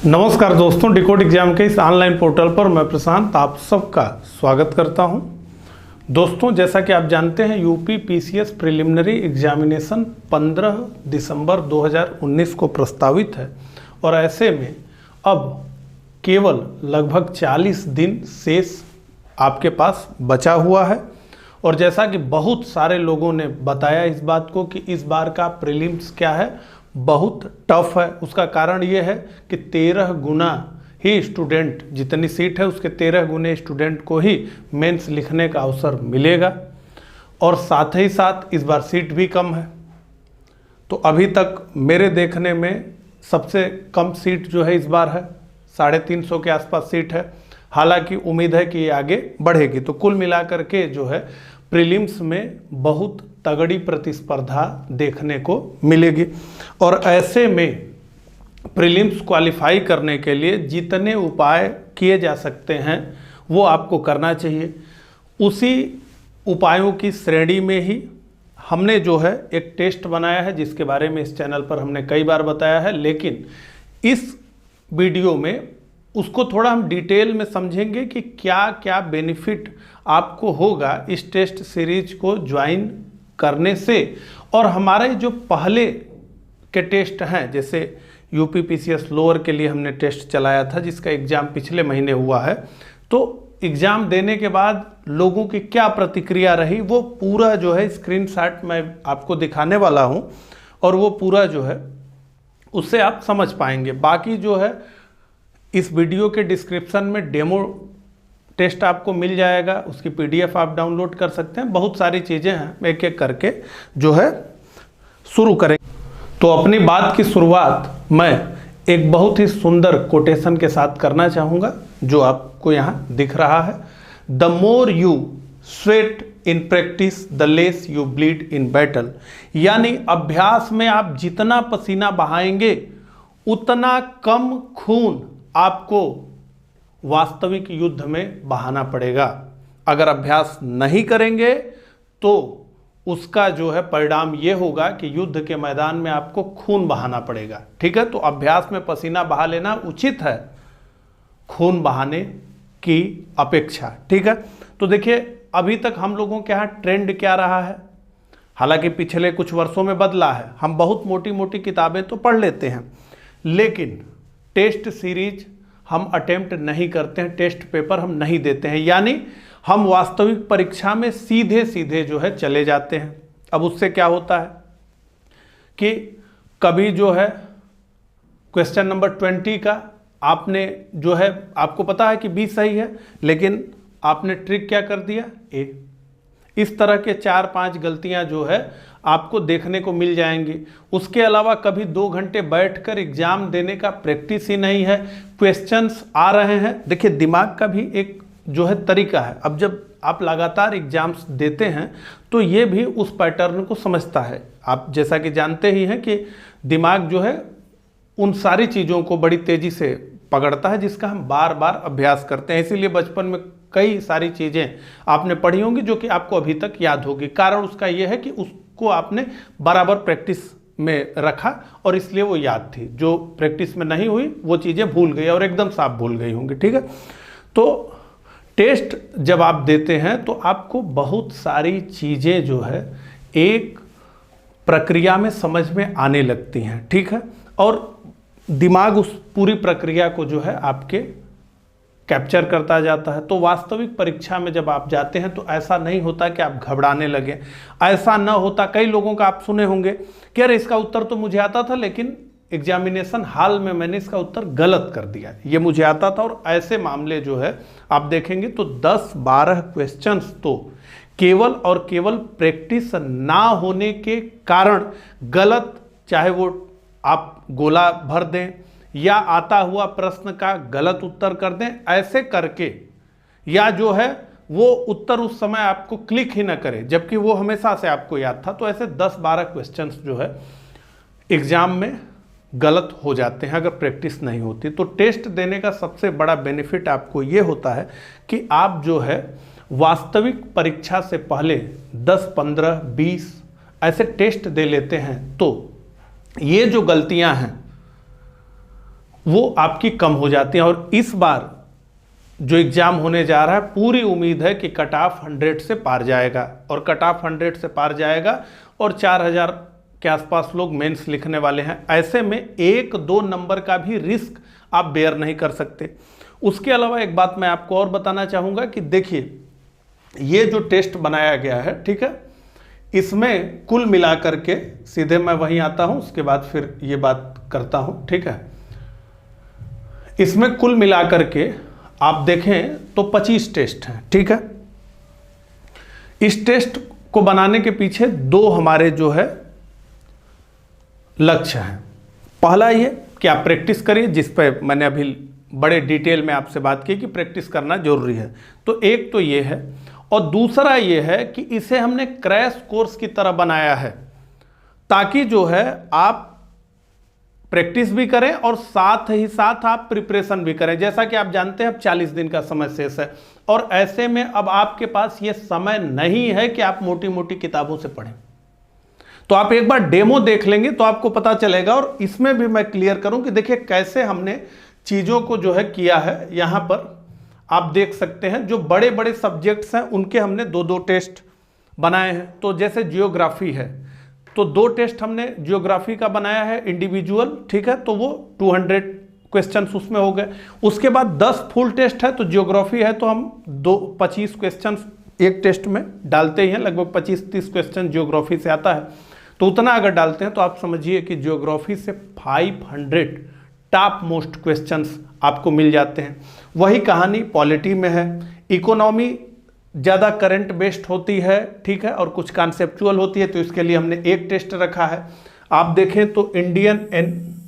नमस्कार दोस्तों, decode exam के इस ऑनलाइन पोर्टल पर मैं प्रशांत आप सबका स्वागत करता हूं। दोस्तों, जैसा कि आप जानते हैं यूपी पीसीएस प्रिलिमिनरी एग्जामिनेशन 15 दिसंबर 2019 को प्रस्तावित है और ऐसे में अब केवल लगभग 40 दिन शेष आपके पास बचा हुआ है। और जैसा कि बहुत सारे लोगों ने बताया इस बात को कि इस बार का प्रीलिम्स क्या है, बहुत टफ है। उसका कारण ये है कि 13 गुना ही स्टूडेंट, जितनी सीट है उसके 13 गुने स्टूडेंट को ही मेंस लिखने का अवसर मिलेगा और साथ ही साथ इस बार सीट भी कम है। तो अभी तक मेरे देखने में सबसे कम सीट जो है इस बार है, 350 के आसपास सीट है। हालांकि उम्मीद है कि ये आगे बढ़ेगी। तो कुल मिलाकर के जो है प्रीलिम्स में बहुत तगड़ी प्रतिस्पर्धा देखने को मिलेगी और ऐसे में प्रीलिम्स क्वालिफाई करने के लिए जितने उपाय किए जा सकते हैं वो आपको करना चाहिए। उसी उपायों की श्रेणी में ही हमने जो है एक टेस्ट बनाया है, जिसके बारे में इस चैनल पर हमने कई बार बताया है, लेकिन इस वीडियो में उसको थोड़ा हम डिटेल में समझेंगे कि क्या क्या बेनिफिट आपको होगा इस टेस्ट सीरीज को ज्वाइन करने से। और हमारे जो पहले के टेस्ट हैं, जैसे यूपी पीसीएस लोअर के लिए हमने टेस्ट चलाया था जिसका एग्ज़ाम पिछले महीने हुआ है, तो एग्ज़ाम देने के बाद लोगों की क्या प्रतिक्रिया रही वो पूरा जो है स्क्रीनशॉट मैं आपको दिखाने वाला हूं और वो पूरा जो है उससे आप समझ पाएंगे। बाकी जो है इस वीडियो के डिस्क्रिप्शन में डेमो टेस्ट आपको मिल जाएगा, उसकी पीडीएफ आप डाउनलोड कर सकते हैं। बहुत सारी चीज़ें हैं, एक एक करके जो है शुरू करेंगे। तो अपनी बात की शुरुआत मैं एक बहुत ही सुंदर कोटेशन के साथ करना चाहूँगा जो आपको यहाँ दिख रहा है। The more you sweat in practice the less you bleed in battle. यानी अभ्यास में आप जितना पसीना बहाएंगे उतना कम खून आपको वास्तविक युद्ध में बहाना पड़ेगा। अगर अभ्यास नहीं करेंगे तो उसका जो है परिणाम ये होगा कि युद्ध के मैदान में आपको खून बहाना पड़ेगा। ठीक है, तो अभ्यास में पसीना बहा लेना उचित है खून बहाने की अपेक्षा। ठीक है, तो देखिए अभी तक हम लोगों के यहाँ ट्रेंड क्या रहा है। हालांकि पिछले कुछ वर्षों में बदला है, हम बहुत मोटी मोटी किताबें तो पढ़ लेते हैं लेकिन टेस्ट सीरीज हम अटेम्प्ट नहीं करते हैं, टेस्ट पेपर हम नहीं देते हैं, यानी हम वास्तविक परीक्षा में सीधे सीधे जो है चले जाते हैं। अब उससे क्या होता है कि कभी जो है क्वेश्चन नंबर 20 का आपने जो है, आपको पता है कि बी सही है लेकिन आपने ट्रिक क्या कर दिया, ए। इस तरह के 4-5 गलतियां जो है आपको देखने को मिल जाएंगी। उसके अलावा कभी 2 घंटे बैठकर एग्जाम देने का प्रैक्टिस ही नहीं है, क्वेश्चंस आ रहे हैं। देखिए दिमाग का भी एक जो है तरीका है। अब जब आप लगातार एग्जाम्स देते हैं तो ये भी उस पैटर्न को समझता है। आप जैसा कि जानते ही हैं कि दिमाग जो है उन सारी चीज़ों को बड़ी तेज़ी से पकड़ता है जिसका हम बार बार अभ्यास करते हैं। इसीलिए बचपन में कई सारी चीज़ें आपने पढ़ी होंगी जो कि आपको अभी तक याद होगी। कारण उसका यह है कि उसको आपने बराबर प्रैक्टिस में रखा और इसलिए वो याद थी। जो प्रैक्टिस में नहीं हुई वो चीज़ें भूल गई और एकदम साफ भूल गई होंगी। ठीक है, तो टेस्ट जब आप देते हैं तो आपको बहुत सारी चीज़ें जो है एक प्रक्रिया में समझ में आने लगती हैं। ठीक है, और दिमाग उस पूरी प्रक्रिया को जो है आपके कैप्चर करता जाता है। तो वास्तविक परीक्षा में जब आप जाते हैं तो ऐसा नहीं होता कि आप घबराने लगे, ऐसा ना होता। कई लोगों का आप सुने होंगे कि अरे इसका उत्तर तो मुझे आता था लेकिन एग्जामिनेशन हॉल में मैंने इसका उत्तर गलत कर दिया, ये मुझे आता था। और ऐसे मामले जो है आप देखेंगे तो 10-12 क्वेश्चंस तो केवल और केवल प्रैक्टिस ना होने के कारण गलत, चाहे वो आप गोला भर दें या आता हुआ प्रश्न का गलत उत्तर कर दें, ऐसे करके, या जो है वो उत्तर उस समय आपको क्लिक ही ना करे जबकि वो हमेशा से आपको याद था। तो ऐसे 10-12 क्वेश्चंस जो है एग्जाम में गलत हो जाते हैं अगर प्रैक्टिस नहीं होती। तो टेस्ट देने का सबसे बड़ा बेनिफिट आपको ये होता है कि आप जो है वास्तविक परीक्षा से पहले 10, 15, 20 ऐसे टेस्ट दे लेते हैं तो ये जो गलतियां हैं वो आपकी कम हो जाती हैं। और इस बार जो एग्ज़ाम होने जा रहा है पूरी उम्मीद है कि कट ऑफ 100 से पार जाएगा, और कट ऑफ 100 से पार जाएगा और 4000 के आसपास लोग मेंस लिखने वाले हैं। ऐसे में 1-2 नंबर का भी रिस्क आप बेयर नहीं कर सकते। उसके अलावा एक बात मैं आपको और बताना चाहूँगा कि देखिए, ये जो टेस्ट बनाया गया है, ठीक है, इसमें कुल मिलाकर के, सीधे मैं वहीं आता हूँ, उसके बाद फिर ये बात करता हूँ, ठीक है। इसमें कुल मिलाकर के आप देखें तो 25 टेस्ट हैं, ठीक है। इस टेस्ट को बनाने के पीछे 2 हमारे जो है लक्ष्य हैं। पहला ये कि आप प्रैक्टिस करिए, जिस पे मैंने अभी बड़े डिटेल में आपसे बात की कि प्रैक्टिस करना जरूरी है, तो एक तो ये है, और दूसरा ये है कि इसे हमने क्रैश कोर्स की तरह बनाया है ताकि जो है आप प्रैक्टिस भी करें और साथ ही साथ आप प्रिपरेशन भी करें। जैसा कि आप जानते हैं अब 40 दिन का समय शेष है, और ऐसे में अब आपके पास ये समय नहीं है कि आप मोटी मोटी किताबों से पढ़ें। तो आप एक बार डेमो देख लेंगे तो आपको पता चलेगा, और इसमें भी मैं क्लियर करूं कि देखिए कैसे हमने चीज़ों को जो है किया है। यहाँ पर आप देख सकते हैं जो बड़े बड़े सब्जेक्ट्स हैं उनके हमने 2-2 टेस्ट बनाए हैं। तो जैसे जियोग्राफी है तो 2 टेस्ट हमने जियोग्राफी का बनाया है इंडिविजुअल, ठीक है, तो वो 200 क्वेश्चंस उसमें हो गए। उसके बाद 10 फुल टेस्ट है, तो जियोग्राफी है तो हम 25 क्वेश्चंस एक टेस्ट में डालते ही हैं, लगभग 25-30 क्वेश्चन जियोग्राफी से आता है। तो उतना अगर डालते हैं तो आप समझिए कि जियोग्राफी से 500 टॉप मोस्ट क्वेश्चंस आपको मिल जाते हैं। वही कहानी पॉलिटी में है। इकोनॉमी ज़्यादा करंट बेस्ड होती है, ठीक है, और कुछ कॉन्सेप्चुअल होती है, तो इसके लिए हमने एक टेस्ट रखा है। आप देखें तो Indian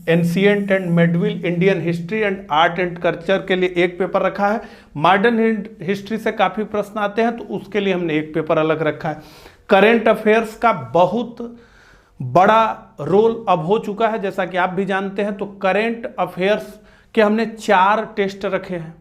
ancient and medieval Indian history and art and culture के लिए एक पेपर रखा है। मॉडर्न हिस्ट्री से काफ़ी प्रश्न आते हैं तो उसके लिए हमने एक पेपर अलग रखा है। करेंट अफेयर्स का बहुत बड़ा रोल अब हो चुका है, जैसा कि आप भी जानते हैं, तो करेंट अफेयर्स के हमने 4 टेस्ट रखे हैं।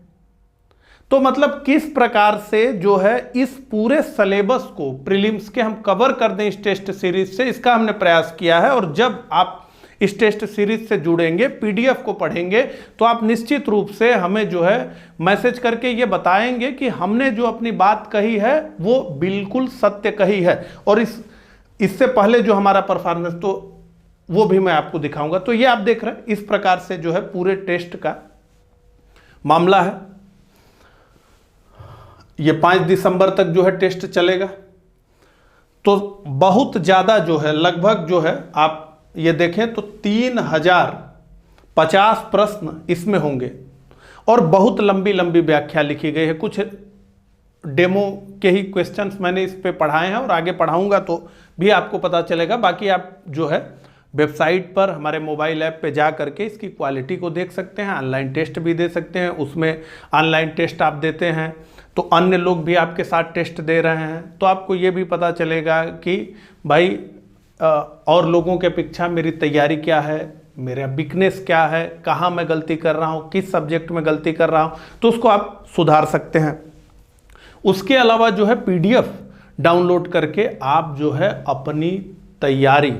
तो मतलब किस प्रकार से जो है इस पूरे सिलेबस को प्रीलिम्स के हम कवर कर दें इस टेस्ट सीरीज से, इसका हमने प्रयास किया है। और जब आप इस टेस्ट सीरीज से जुड़ेंगे, पीडीएफ को पढ़ेंगे, तो आप निश्चित रूप से हमें जो है मैसेज करके ये बताएंगे कि हमने जो अपनी बात कही है वो बिल्कुल सत्य कही है। और इससे पहले जो हमारा परफॉर्मेंस, तो वो भी मैं आपको दिखाऊंगा। तो ये आप देख रहे हैं इस प्रकार से जो है पूरे टेस्ट का मामला है। ये 5 दिसंबर तक जो है टेस्ट चलेगा। तो बहुत ज़्यादा जो है, लगभग जो है आप ये देखें तो 3050 प्रश्न इसमें होंगे, और बहुत लंबी लंबी व्याख्या लिखी गई है। कुछ डेमो के ही क्वेश्चंस मैंने इस पे पढ़ाए हैं और आगे पढ़ाऊंगा तो भी आपको पता चलेगा। बाकी आप जो है वेबसाइट पर हमारे मोबाइल ऐप पे जा करके इसकी क्वालिटी को देख सकते हैं, ऑनलाइन टेस्ट भी दे सकते हैं। उसमें ऑनलाइन टेस्ट आप देते हैं तो अन्य लोग भी आपके साथ टेस्ट दे रहे हैं, तो आपको ये भी पता चलेगा कि भाई और लोगों के अपेक्षा मेरी तैयारी क्या है, मेरा वीकनेस क्या है, कहाँ मैं गलती कर रहा हूँ, किस सब्जेक्ट में गलती कर रहा हूँ, तो उसको आप सुधार सकते हैं। उसके अलावा जो है पीडीएफ डाउनलोड करके आप जो है अपनी तैयारी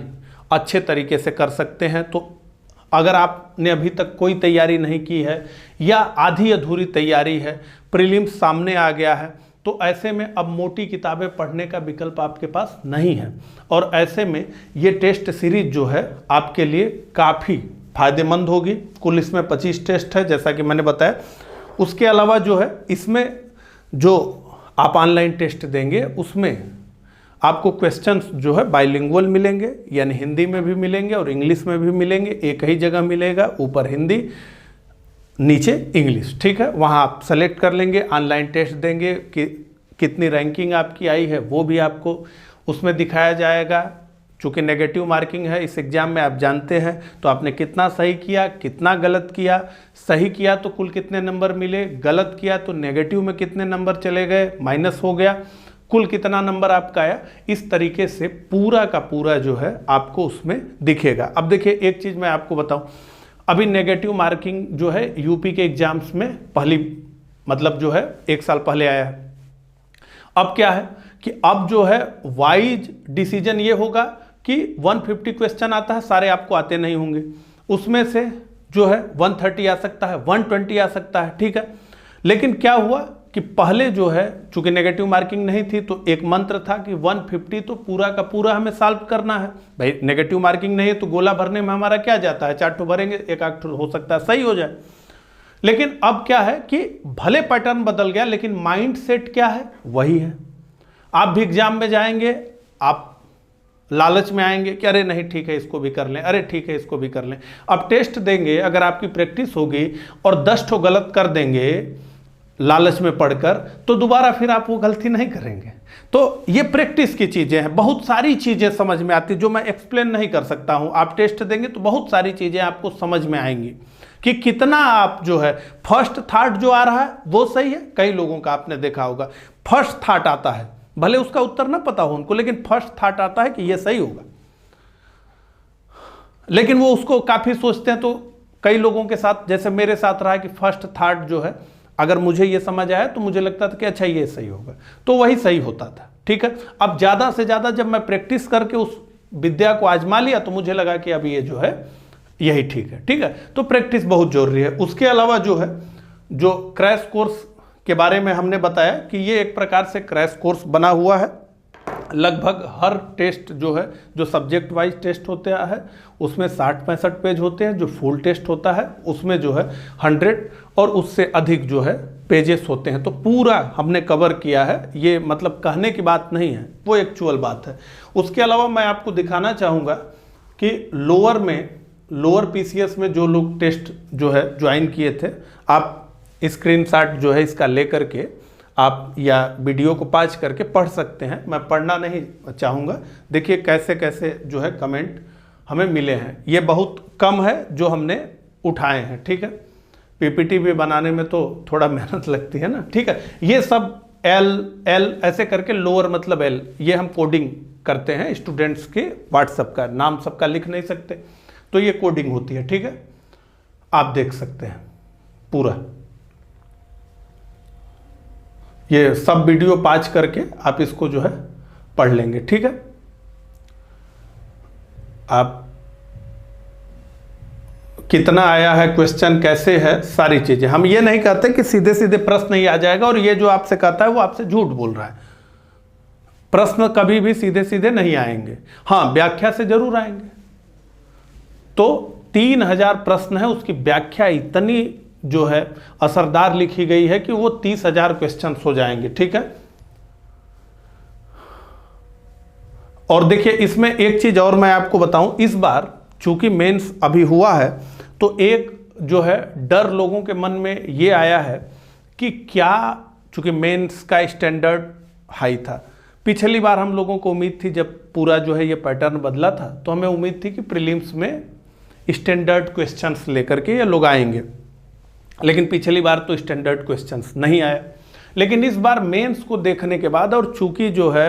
अच्छे तरीके से कर सकते हैं। तो अगर आपने अभी तक कोई तैयारी नहीं की है या आधी अधूरी तैयारी है, प्रीलिम्स सामने आ गया है, तो ऐसे में अब मोटी किताबें पढ़ने का विकल्प आपके पास नहीं है। और ऐसे में ये टेस्ट सीरीज जो है आपके लिए काफ़ी फायदेमंद होगी। कुल इसमें 25 टेस्ट है जैसा कि मैंने बताया। उसके अलावा जो है इसमें जो आप ऑनलाइन टेस्ट देंगे उसमें आपको क्वेश्चंस जो है बाइलिंगुअल मिलेंगे, यानी हिंदी में भी मिलेंगे और इंग्लिश में भी मिलेंगे। एक ही जगह मिलेगा, ऊपर हिंदी नीचे इंग्लिश, ठीक है। वहाँ आप सेलेक्ट कर लेंगे, ऑनलाइन टेस्ट देंगे कि कितनी रैंकिंग आपकी आई है वो भी आपको उसमें दिखाया जाएगा। चूँकि नेगेटिव मार्किंग है इस एग्ज़ाम में, आप जानते हैं, तो आपने कितना सही किया, कितना गलत किया। सही किया तो कुल कितने नंबर मिले, गलत किया तो नेगेटिव में कितने नंबर चले गए, माइनस हो गया, कुल कितना नंबर आपका आया। इस तरीके से पूरा का पूरा जो है आपको उसमें दिखेगा। अब देखिए एक चीज़ मैं आपको बताऊं, अभी नेगेटिव मार्किंग जो है यूपी के एग्जाम्स में पहली मतलब जो है 1 साल पहले आया है। अब क्या है कि अब जो है वाइज डिसीजन ये होगा कि 150 क्वेश्चन आता है, सारे आपको आते नहीं होंगे, उसमें से जो है 130 आ सकता है, 120 आ सकता है, ठीक है। लेकिन क्या हुआ कि पहले जो है चूंकि नेगेटिव मार्किंग नहीं थी तो एक मंत्र था कि 150 तो पूरा का पूरा हमें सॉल्व करना है। भाई नेगेटिव मार्किंग नहीं है तो गोला भरने में हमारा क्या जाता है, 4 ठो भरेंगे, एक आध ठो हो सकता है सही हो जाए। लेकिन अब क्या है कि भले पैटर्न बदल गया लेकिन माइंड सेट क्या है वही है। आप भी एग्जाम में जाएंगे, आप लालच में आएंगे कि अरे नहीं ठीक है इसको भी कर लें, अरे ठीक है इसको भी कर लें। अब टेस्ट देंगे, अगर आपकी प्रैक्टिस होगी और 10 ठो गलत कर देंगे लालच में पढ़कर तो दोबारा फिर आप वो गलती नहीं करेंगे। तो ये प्रैक्टिस की चीज़ें हैं, बहुत सारी चीज़ें समझ में आती जो मैं एक्सप्लेन नहीं कर सकता हूँ। आप टेस्ट देंगे तो बहुत सारी चीज़ें आपको समझ में आएंगी कि कितना आप जो है फर्स्ट थॉट जो आ रहा है वो सही है। कई लोगों का आपने देखा होगा फर्स्ट थॉट आता है, भले उसका उत्तर ना पता हो उनको, लेकिन फर्स्ट थॉट आता है कि ये सही होगा, लेकिन वो उसको काफ़ी सोचते हैं। तो कई लोगों के साथ, जैसे मेरे साथ रहा है कि फर्स्ट थॉट जो है अगर मुझे ये समझ आया तो मुझे लगता था कि अच्छा ये सही होगा, तो वही सही होता था, ठीक है। अब ज़्यादा से ज़्यादा जब मैं प्रैक्टिस करके उस विद्या को आजमा लिया तो मुझे लगा कि अब ये जो है यही ठीक है, ठीक है। तो प्रैक्टिस बहुत जरूरी है। उसके अलावा जो है जो क्रैश कोर्स के बारे में हमने बताया कि ये एक प्रकार से क्रैश कोर्स बना हुआ है। लगभग हर टेस्ट जो है, जो सब्जेक्ट वाइज टेस्ट होता है उसमें 60-65 पेज होते हैं, जो फुल टेस्ट होता है उसमें जो है 100 और उससे अधिक जो है पेजेस होते हैं। तो पूरा हमने कवर किया है, ये मतलब कहने की बात नहीं है, वो एक्चुअल बात है। उसके अलावा मैं आपको दिखाना चाहूँगा कि लोअर पीसीएस में जो लोग टेस्ट जो है ज्वाइन किए थे, आप स्क्रीनशॉट जो है इसका लेकर के आप या वीडियो को पॉज करके पढ़ सकते हैं, मैं पढ़ना नहीं चाहूँगा। देखिए कैसे कैसे जो है कमेंट हमें मिले हैं, ये बहुत कम है जो हमने उठाए हैं, ठीक है। पीपीटी भी बनाने में तो थोड़ा मेहनत लगती है ना, ठीक है। ये सब एल ऐसे करके लोअर मतलब एल, ये हम कोडिंग करते हैं स्टूडेंट्स के व्हाट्सएप का, नाम सबका लिख नहीं सकते तो ये कोडिंग होती है, ठीक है। आप देख सकते हैं पूरा ये सब वीडियो पॉज करके आप इसको जो है पढ़ लेंगे, ठीक है। आप कितना आया है, क्वेश्चन कैसे है, सारी चीजें। हम ये नहीं कहते कि सीधे सीधे प्रश्न ही आ जाएगा, और ये जो आपसे कहता है वो आपसे झूठ बोल रहा है। प्रश्न कभी भी सीधे सीधे नहीं आएंगे, हाँ व्याख्या से जरूर आएंगे। तो 3000 प्रश्न है, उसकी व्याख्या इतनी जो है असरदार लिखी गई है कि वो 30,000 क्वेश्चन हो जाएंगे, ठीक है। और देखिए इसमें एक चीज और मैं आपको बताऊं, इस बार चूंकि मेंस अभी हुआ है तो एक जो है डर लोगों के मन में ये आया है कि क्या, चूंकि मेंस का स्टैंडर्ड हाई था, पिछली बार हम लोगों को उम्मीद थी जब पूरा जो है ये पैटर्न बदला था तो हमें उम्मीद थी कि प्रीलिम्स में स्टैंडर्ड क्वेश्चंस लेकर के ये लोग आएंगे, लेकिन पिछली बार तो स्टैंडर्ड क्वेश्चंस नहीं आया। लेकिन इस बार मेंस को देखने के बाद, और चूंकि जो है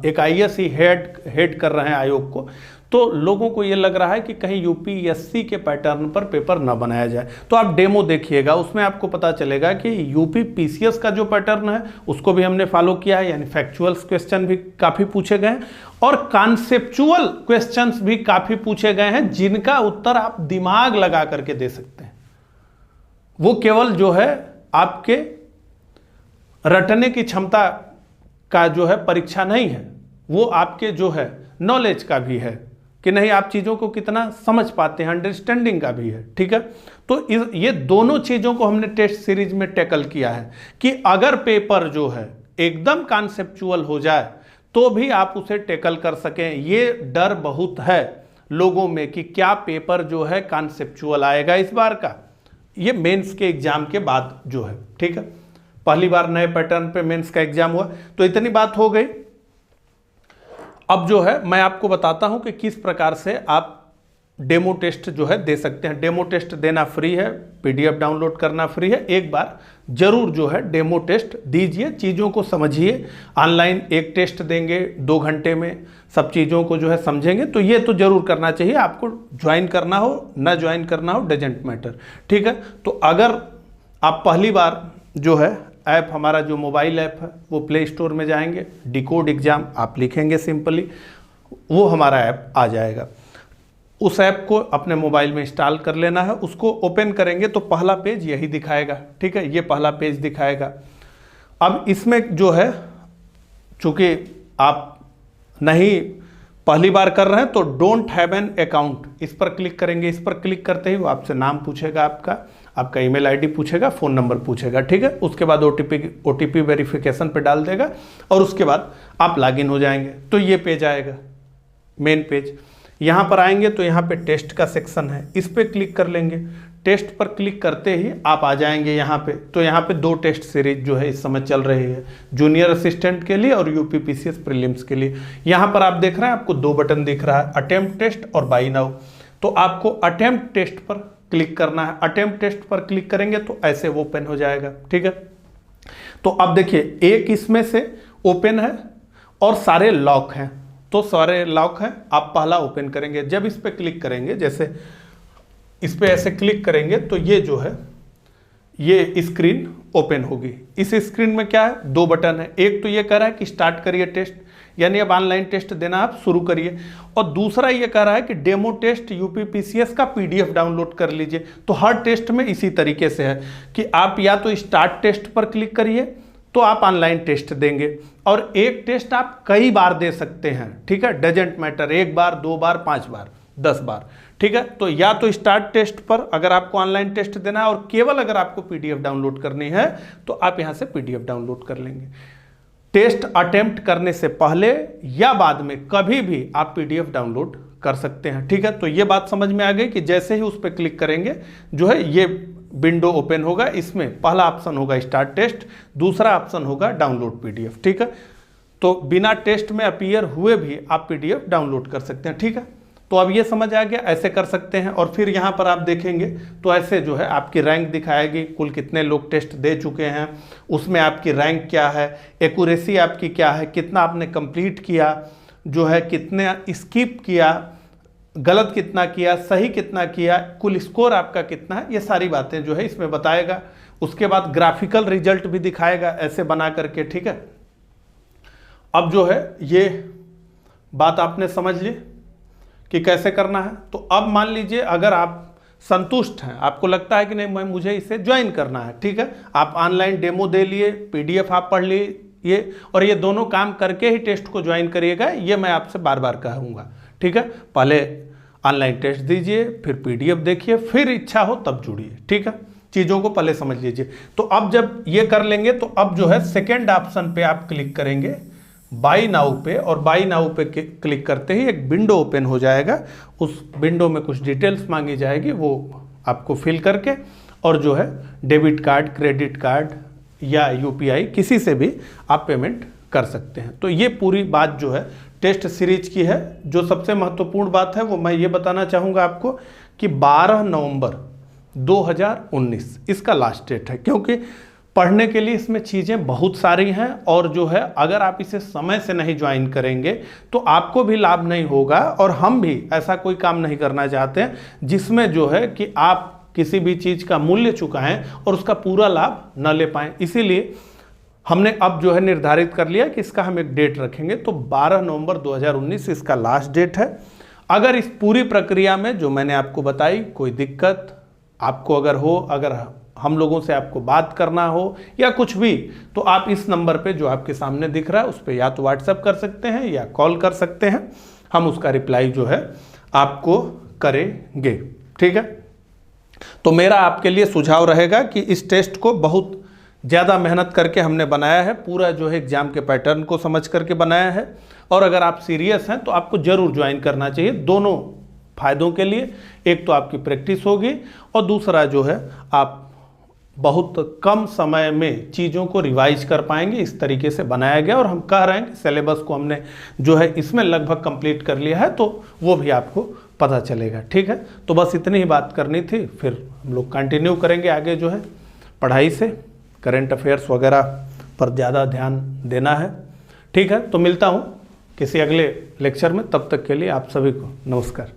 एक आईएएस ही हेड कर रहे हैं आयोग को, तो लोगों को ये लग रहा है कि कहीं यूपीएससी के पैटर्न पर पेपर न बनाया जाए। तो आप डेमो देखिएगा, उसमें आपको पता चलेगा कि यूपी पीसीएस का जो पैटर्न है उसको भी हमने फॉलो किया है, यानी फैक्चुअल्स क्वेश्चन भी काफ़ी पूछे गए हैं और कॉन्सेप्चुअल क्वेश्चंस भी काफ़ी पूछे गए हैं, जिनका उत्तर आप दिमाग लगा करके दे सकते हैं। वो केवल जो है आपके रटने की क्षमता का जो है परीक्षा नहीं है, वो आपके जो है नॉलेज का भी है कि नहीं आप चीज़ों को कितना समझ पाते हैं, अंडरस्टैंडिंग का भी है, ठीक है। तो ये दोनों चीज़ों को हमने टेस्ट सीरीज में टैकल किया है कि अगर पेपर जो है एकदम कॉन्सेप्चुअल हो जाए तो भी आप उसे टैकल कर सकें। ये डर बहुत है लोगों में कि क्या पेपर जो है कॉन्सेप्चुअल आएगा इस बार का, ये मेंस के एग्जाम के बाद जो है, ठीक है। पहली बार नए पैटर्न पे मेंस का एग्जाम हुआ, तो इतनी बात हो गई। अब जो है मैं आपको बताता हूं कि किस प्रकार से आप डेमो टेस्ट जो है दे सकते हैं। डेमो टेस्ट देना फ्री है, पीडीएफ डाउनलोड करना फ्री है। एक बार जरूर जो है डेमो टेस्ट दीजिए, चीज़ों को समझिए। ऑनलाइन एक टेस्ट देंगे 2 घंटे में सब चीज़ों को जो है समझेंगे, तो ये तो जरूर करना चाहिए। आपको ज्वाइन करना हो ना ज्वाइन करना हो डजेंट मैटर, ठीक है। तो अगर आप पहली बार जो है ऐप, हमारा जो मोबाइल ऐप है वो प्ले स्टोर में जाएंगे, डिकोड एग्जाम आप लिखेंगे सिंपली, वो हमारा ऐप आ जाएगा। उस ऐप को अपने मोबाइल में इंस्टॉल कर लेना है। उसको ओपन करेंगे तो पहला पेज यही दिखाएगा, ठीक है, ये पहला पेज दिखाएगा। अब इसमें जो है, चूंकि आप नहीं पहली बार कर रहे हैं तो डोंट हैव एन अकाउंट, इस पर क्लिक करेंगे। इस पर क्लिक करते ही वो आपसे नाम पूछेगा, आपका ईमेल आईडी पूछेगा, फ़ोन नंबर पूछेगा, ठीक है। उसके बाद ओटीपी वेरिफिकेशन पे डाल देगा और उसके बाद आप लॉगिन हो जाएंगे। तो ये पेज आएगा, मेन पेज। यहाँ पर आएंगे तो यहाँ पे टेस्ट का सेक्शन है, इस पर क्लिक कर लेंगे। टेस्ट पर क्लिक करते ही आप आ जाएंगे यहाँ पे। तो यहाँ पे 2 टेस्ट सीरीज जो है इस समय चल रही है, जूनियर असिस्टेंट के लिए और यूपी पीसीएस प्रीलिम्स के लिए। यहाँ पर आप देख रहे हैं, आपको 2 बटन दिख रहा है, अटेम्प्ट टेस्ट और बाय नाउ। तो आपको अटेम्प्ट टेस्ट पर क्लिक करना है। अटेम्प्ट टेस्ट पर क्लिक करेंगे तो ऐसे ओपन हो जाएगा, ठीक है। तो अब देखिए, एक इसमें से ओपन है और सारे लॉक हैं, तो सारे लॉक हैं। आप पहला ओपन करेंगे, जब इस पर क्लिक करेंगे, जैसे इस पर ऐसे क्लिक करेंगे तो ये जो है ये स्क्रीन ओपन होगी। इस स्क्रीन में क्या है, 2 बटन है। एक तो ये कह रहा है कि स्टार्ट करिए टेस्ट, यानी अब ऑनलाइन टेस्ट देना आप शुरू करिए, और दूसरा ये कह रहा है कि डेमो टेस्ट यूपी पीसीएस का पीडीएफ डाउनलोड कर लीजिए। तो हर टेस्ट में इसी तरीके से है कि आप या तो स्टार्ट टेस्ट पर क्लिक करिए तो आप ऑनलाइन टेस्ट देंगे, और एक टेस्ट आप कई बार दे सकते हैं, ठीक है, डजेंट मैटर, 1 बार 2 बार 5 बार 10 बार, ठीक है। तो या तो स्टार्ट टेस्ट पर अगर आपको ऑनलाइन टेस्ट देना है, और केवल अगर आपको पीडीएफ डाउनलोड करनी है तो आप यहां से पीडीएफ डाउनलोड कर लेंगे। टेस्ट अटेम्प्ट करने से पहले या बाद में कभी भी आप पीडीएफ डाउनलोड कर सकते हैं, ठीक है। तो ये बात समझ में आ गई कि जैसे ही उस पर क्लिक करेंगे जो है ये विंडो ओपन होगा। इसमें पहला ऑप्शन होगा स्टार्ट टेस्ट, दूसरा ऑप्शन होगा डाउनलोड पीडीएफ, ठीक है। तो बिना टेस्ट में अपीयर हुए भी आप पीडीएफ डाउनलोड कर सकते हैं, ठीक है। तो अब ये समझ आ गया, ऐसे कर सकते हैं। और फिर यहाँ पर आप देखेंगे तो ऐसे जो है आपकी रैंक दिखाएगी, कुल कितने लोग टेस्ट दे चुके हैं, उसमें आपकी रैंक क्या है, एक्यूरेसी आपकी क्या है, कितना आपने कंप्लीट किया, जो है कितने स्किप किया, गलत कितना किया, सही कितना किया, कुल स्कोर आपका कितना है, ये सारी बातें जो है इसमें बताएगा। उसके बाद ग्राफिकल रिजल्ट भी दिखाएगा ऐसे बना करके, ठीक है। अब जो है ये बात आपने समझ ली कि कैसे करना है। तो अब मान लीजिए अगर आप संतुष्ट हैं, आपको लगता है कि नहीं मुझे इसे ज्वाइन करना है, ठीक है, आप ऑनलाइन डेमो दे लिए, पीडीएफ आप पढ़ लिए, और ये दोनों काम करके ही टेस्ट को ज्वाइन करिएगा, ये मैं आपसे बार बार कहूँगा, ठीक है। पहले ऑनलाइन टेस्ट दीजिए, फिर पीडीएफ देखिए, फिर इच्छा हो तब जुड़िए, ठीक है। चीज़ों को पहले समझ लीजिए। तो अब जब ये कर लेंगे तो अब जो है सेकेंड ऑप्शन पे आप क्लिक करेंगे, बाय नाउ पे, और बाय नाउ पे क्लिक करते ही एक विंडो ओपन हो जाएगा। उस विंडो में कुछ डिटेल्स मांगी जाएगी, वो आपको फिल करके, और जो है डेबिट कार्ड, क्रेडिट कार्ड या यूपीआई किसी से भी आप पेमेंट कर सकते हैं। तो ये पूरी बात जो है टेस्ट सीरीज की है। जो सबसे महत्वपूर्ण बात है वो मैं ये बताना चाहूँगा आपको कि 12 नवंबर 2019 इसका लास्ट डेट है, क्योंकि पढ़ने के लिए इसमें चीज़ें बहुत सारी हैं, और जो है अगर आप इसे समय से नहीं ज्वाइन करेंगे तो आपको भी लाभ नहीं होगा, और हम भी ऐसा कोई काम नहीं करना चाहते हैं जिसमें जो है कि आप किसी भी चीज़ का मूल्य चुकाएं और उसका पूरा लाभ न ले पाएं। इसीलिए हमने अब जो है निर्धारित कर लिया कि इसका हम एक डेट रखेंगे। तो 12 नवंबर 2019 इसका लास्ट डेट है। अगर इस पूरी प्रक्रिया में जो मैंने आपको बताई कोई दिक्कत आपको अगर हो, अगर हम लोगों से आपको बात करना हो या कुछ भी, तो आप इस नंबर पे जो आपके सामने दिख रहा है उस पर या तो व्हाट्सएप कर सकते हैं या कॉल कर सकते हैं, हम उसका रिप्लाई जो है आपको करेंगे, ठीक है। तो मेरा आपके लिए सुझाव रहेगा कि इस टेस्ट को बहुत ज़्यादा मेहनत करके हमने बनाया है, पूरा जो है एग्ज़ाम के पैटर्न को समझ करके बनाया है, और अगर आप सीरियस हैं तो आपको ज़रूर ज्वाइन करना चाहिए, दोनों फ़ायदों के लिए। एक तो आपकी प्रैक्टिस होगी, और दूसरा जो है आप बहुत कम समय में चीज़ों को रिवाइज कर पाएंगे। इस तरीके से बनाया गया, और हम कह रहे हैं कि सिलेबस को हमने जो है इसमें लगभग कंप्लीट कर लिया है, तो वो भी आपको पता चलेगा, ठीक है। तो बस इतनी ही बात करनी थी, फिर हम लोग कंटिन्यू करेंगे आगे जो है पढ़ाई से, करंट अफेयर्स वगैरह पर ज़्यादा ध्यान देना है, ठीक है। तो मिलता हूँ किसी अगले लेक्चर में, तब तक के लिए आप सभी को नमस्कार।